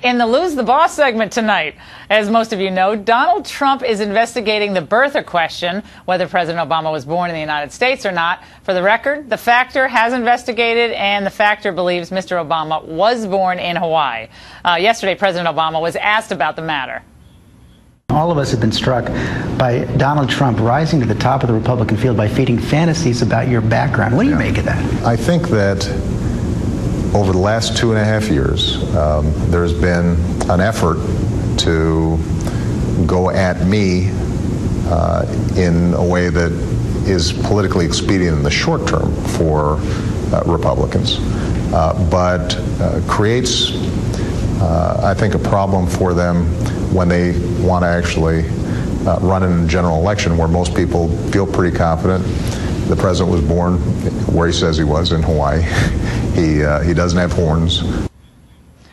In the Lose the Boss segment tonight, as most of you know, Donald Trump is investigating the birther question, whether President Obama was born in the United States or not. For the record, the Factor has investigated, and the Factor believes Mr. Obama was born in Hawaii. Yesterday, President Obama was asked about the matter. All of us have been struck by Donald Trump rising to the top of the Republican field by feeding fantasies about your background. What do you make of that? I think that over the last 2.5 years, there's been an effort to go at me in a way that is politically expedient in the short term for Republicans, but creates, I think, a problem for them when they want to actually run in a general election where most people feel pretty confident. The president was born where he says he was, in Hawaii. He doesn't have horns.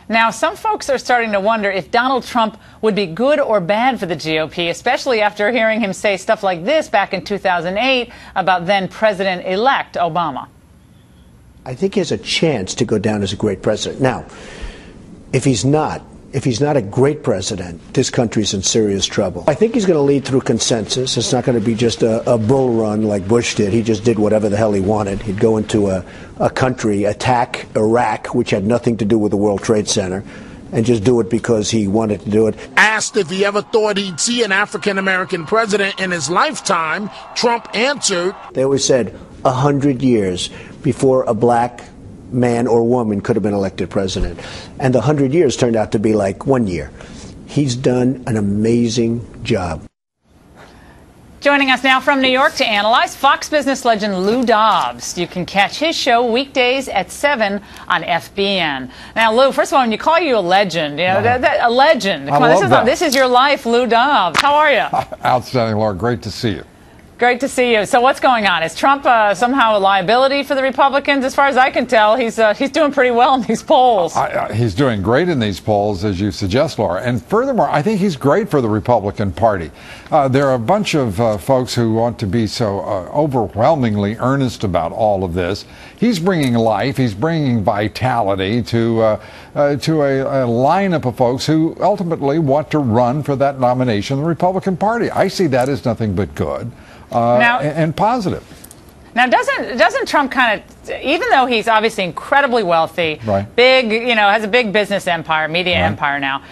Now, some folks are starting to wonder if Donald Trump would be good or bad for the GOP, especially after hearing him say stuff like this back in 2008 about then-President-elect Obama. I think he has a chance to go down as a great president. Now, if he's not a great president, this country's in serious trouble. I think he's going to lead through consensus. It's not going to be just a bull run like Bush did. He just did whatever the hell he wanted. He'd go into a country, attack Iraq, which had nothing to do with the World Trade Center, and just do it because he wanted to do it. Asked if he ever thought he'd see an African-American president in his lifetime, Trump answered, They always said 100 years before a black man or woman could have been elected president. And the 100 years turned out to be like 1 year. He's done an amazing job. Joining us now from New York to analyze, Fox Business legend Lou Dobbs. You can catch his show weekdays at 7 on FBN. Now, Lou, first of all, when you call you a legend, you know, a legend. Come on, this is your life, Lou Dobbs. How are you? Outstanding, Laura. Great to see you. Great to see you. So what's going on? Is Trump somehow a liability for the Republicans? As far as I can tell, he's doing pretty well in these polls. He's doing great in these polls, as you suggest, Laura. And furthermore, I think he's great for the Republican Party. There are a bunch of folks who want to be so overwhelmingly earnest about all of this. He's bringing life. He's bringing vitality to a lineup of folks who ultimately want to run for that nomination in the Republican Party. I see that as nothing but good. And positive. Now, doesn't Trump kind of, even though he's obviously incredibly wealthy, right, big, has a big business empire, media empire now,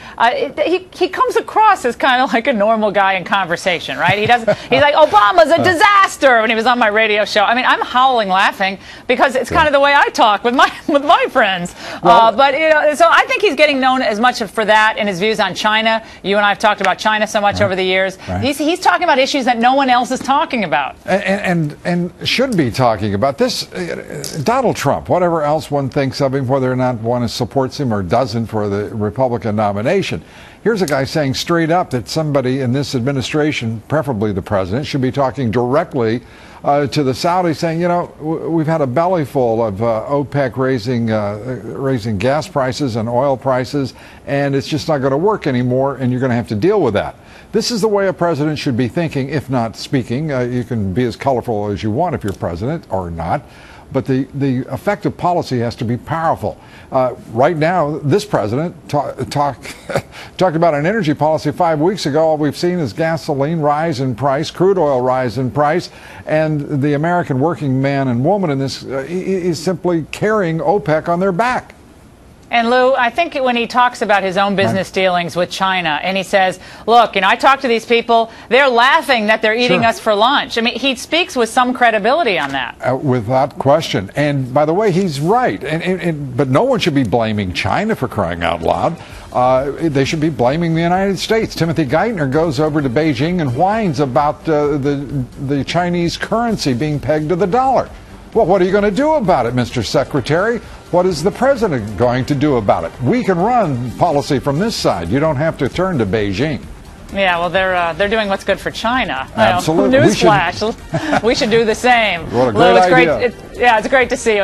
he comes across as kind of like a normal guy in conversation, right? He's like, Obama's a disaster when he was on my radio show. I mean, I'm howling laughing because it's kind of the way I talk with my friends. Well, but so I think he's getting known as much for that and his views on China. You and I have talked about China so much over the years. Right. He's talking about issues that no one else is talking about. And should be talking about this. Donald Trump, whatever else one thinks of him, whether or not one supports him or doesn't for the Republican nomination, here's a guy saying straight up that somebody in this administration, preferably the president, should be talking directly to the Saudis, saying, we've had a belly full of OPEC raising gas prices and oil prices, and it's just not going to work anymore, and you're going to have to deal with that. This is the way a president should be thinking, if not speaking. You can be as colorful as you want if you're president or not, but the effective policy has to be powerful. Right now, this president talked about an energy policy 5 weeks ago. All we've seen is gasoline rise in price, crude oil rise in price, and the American working man and woman in this is simply carrying OPEC on their back. And Lou, I think when he talks about his own business dealings with China, and he says, look, I talk to these people, they're laughing that they're eating us for lunch. I mean, he speaks with some credibility on that. Without question. And by the way, he's right. But no one should be blaming China for crying out loud. They should be blaming the United States. Timothy Geithner goes over to Beijing and whines about the Chinese currency being pegged to the dollar. Well, what are you going to do about it, Mr. Secretary? What is the president going to do about it? We can run policy from this side. You don't have to turn to Beijing. Yeah, well, they're doing what's good for China. Absolutely. Newsflash. We should do the same. What a great idea. It's great to see you.